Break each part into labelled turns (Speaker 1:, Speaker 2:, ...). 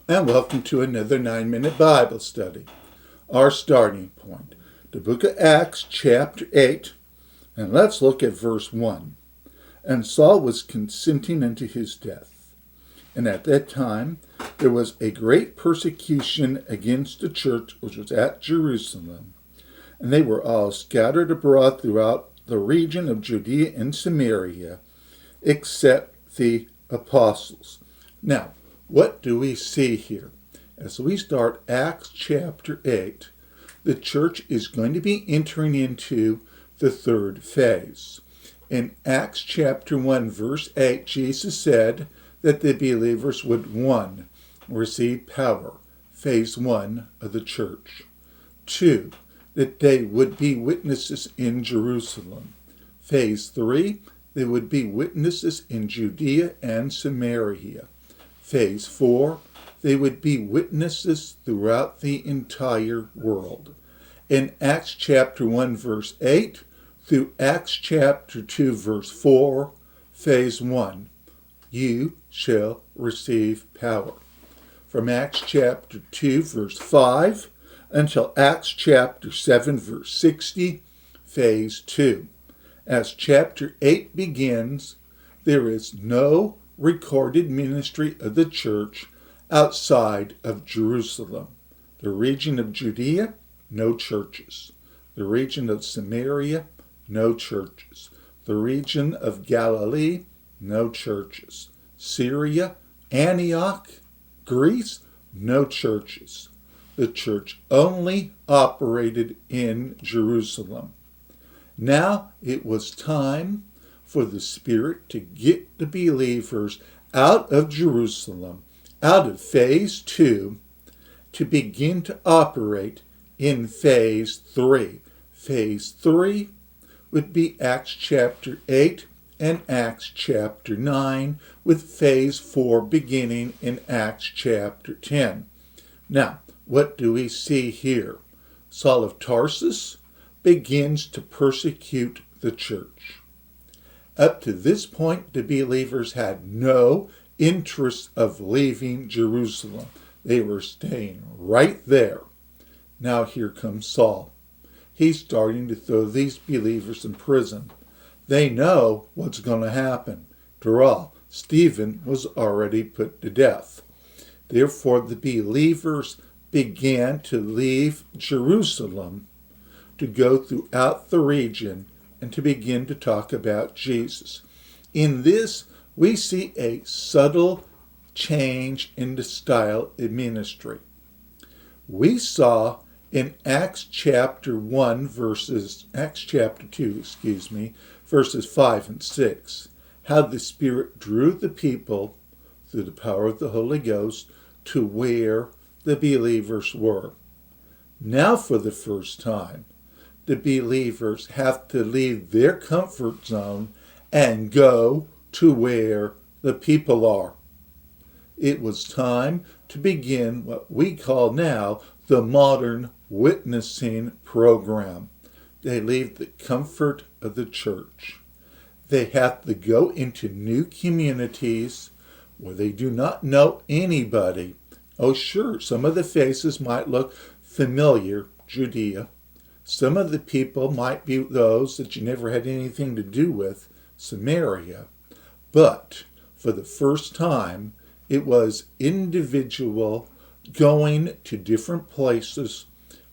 Speaker 1: and welcome to another 9-minute Bible study. Our starting point, the book of Acts, chapter 8, and let's look at verse 1. And Saul was consenting unto his death. And at that time there was a great persecution against the church which was at Jerusalem, and they were all scattered abroad throughout the region of Judea and Samaria, except the apostles. Now, what do we see here? As we start Acts chapter 8, the church is going to be entering into the third phase. In Acts chapter 1, verse 8, Jesus said that the believers would, 1, receive power, phase 1 of the church. 2, that they would be witnesses in Jerusalem. Phase 3, they would be witnesses in Judea and Samaria. Phase 4, they would be witnesses throughout the entire world. In Acts chapter 1, verse 8, through Acts chapter 2, verse 4, phase 1, you shall receive power. From Acts chapter 2, verse 5, until Acts chapter 7, verse 60, phase 2. As chapter 8 begins, there is no recorded ministry of the church outside of Jerusalem. The region of Judea, no churches. The region of Samaria, no churches. The region of Galilee, no churches. Syria, Antioch, Greece, no churches. The church only operated in Jerusalem. Now it was time for the Spirit to get the believers out of Jerusalem, out of phase 2, to begin to operate in phase 3. Phase 3 would be Acts chapter 8 and Acts chapter 9, with phase 4 beginning in Acts chapter 10. Now, what do we see here? Saul of Tarsus begins to persecute the church. Up to this point, the believers had no interest of leaving Jerusalem. They were staying right there. Now here comes Saul. He's starting to throw these believers in prison. They know what's going to happen. After all, Stephen was already put to death. Therefore, the believers began to leave Jerusalem to go throughout the region and to begin to talk about Jesus. In this, we see a subtle change in the style of ministry. We saw in Acts chapter 2, verses 5 and 6, how the Spirit drew the people through the power of the Holy Ghost to where the believers were. Now, for the first time, the believers have to leave their comfort zone and go to where the people are. It was time to begin what we call now the modern witnessing program. They leave the comfort of the church. They have to go into new communities where they do not know anybody. Oh, sure, some of the faces might look familiar, Judea. Some of the people might be those that you never had anything to do with, Samaria. But for the first time, it was individual going to different places,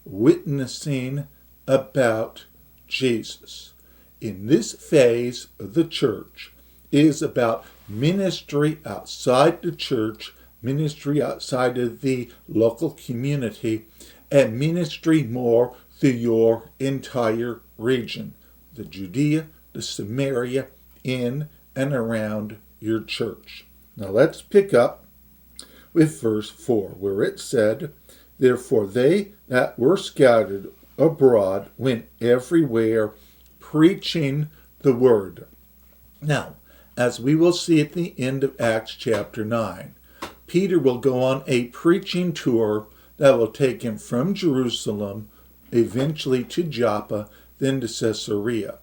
Speaker 1: witnessing about Jesus. In this phase of the church is about ministry outside the church, ministry outside of the local community, and ministry more through your entire region, the Judea, the Samaria, in and around your church. Now let's pick up with verse 4, where it said, Therefore they that were scattered abroad went everywhere preaching the word. Now, as we will see at the end of Acts chapter 9, Peter will go on a preaching tour that will take him from Jerusalem eventually to Joppa, then to Caesarea.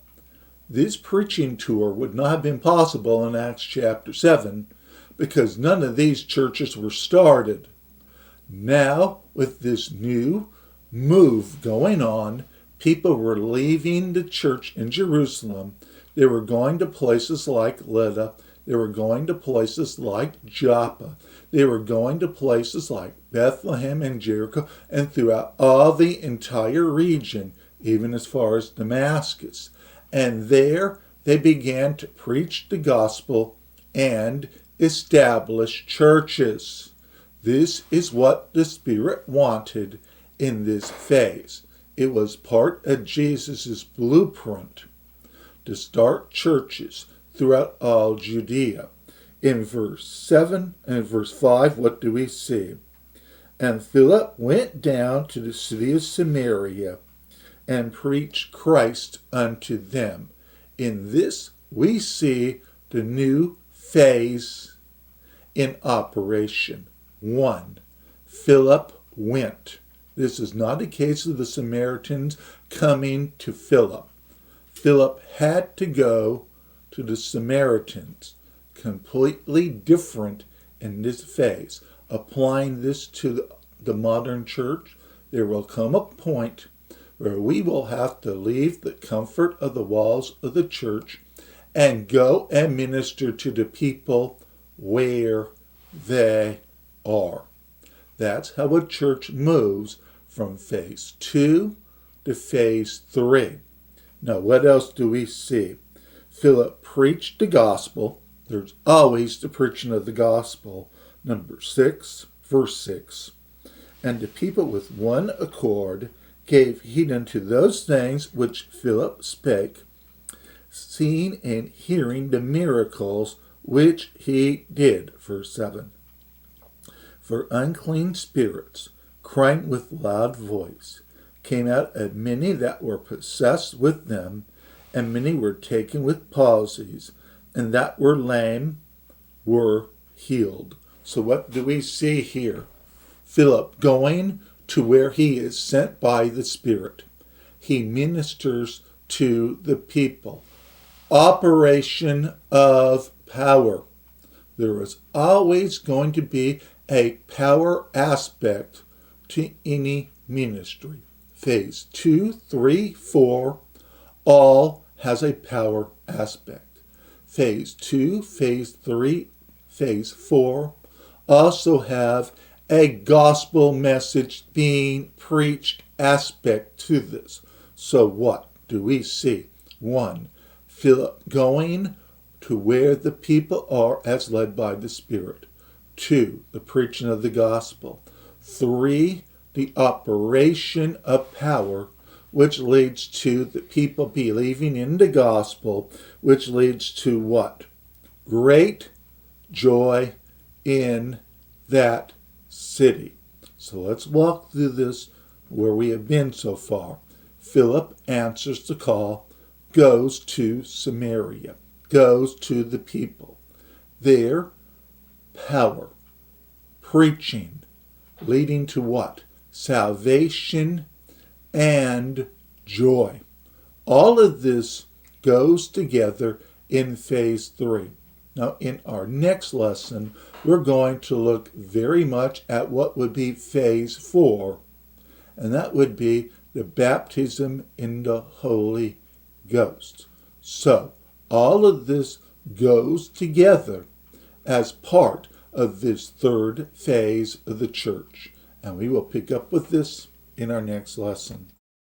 Speaker 1: This preaching tour would not have been possible in Acts chapter 7 because none of these churches were started. Now, with this new move going on, people were leaving the church in Jerusalem. They were going to places like Lydda. They were going to places like Joppa. They were going to places like Bethlehem and Jericho and throughout all the entire region, even as far as Damascus. And there they began to preach the gospel and establish churches. This is what the Spirit wanted in this phase. It was part of Jesus' blueprint to start churches throughout all Judea. In verse 7 and verse 5, what do we see? And Philip went down to the city of Samaria and preached Christ unto them. In this we see the new phase in operation. 1. Philip went. This is not a case of the Samaritans coming to Philip. Philip had to go to the Samaritans. Completely different in this phase. Applying this to the modern church, there will come a point where we will have to leave the comfort of the walls of the church and go and minister to the people where they are. That's how a church moves from phase 2 to phase 3. Now, what else do we see? Philip preached the gospel. There's always the preaching of the gospel. Number 6, verse 6. And the people with one accord gave heed unto those things which Philip spake, seeing and hearing the miracles which he did. Verse 7. For unclean spirits, crying with loud voice, came out of many that were possessed with them, and many were taken with palsies, and that were lame were healed. So what do we see here? Philip going to where he is sent by the Spirit. He ministers to the people. Operation of power. There is always going to be a power aspect to any ministry. Phase 2, 3, 4, all has a power aspect. Phase 2, phase 3, phase 4 also have a gospel message being preached aspect to this. So what do we see? 1, Philip going to where the people are as led by the Spirit. 2, the preaching of the gospel. 3, the operation of power, which leads to the people believing in the gospel, which leads to what? Great joy in that city. So let's walk through this where we have been so far. Philip answers the call, goes to Samaria, goes to the people. There, power, preaching, leading to what? Salvation and joy. All of this goes together in phase 3. Now, in our next lesson, we're going to look very much at what would be phase 4, and that would be the baptism in the Holy Ghost. So, all of this goes together as part of this third phase of the church. And we will pick up with this in our next lesson.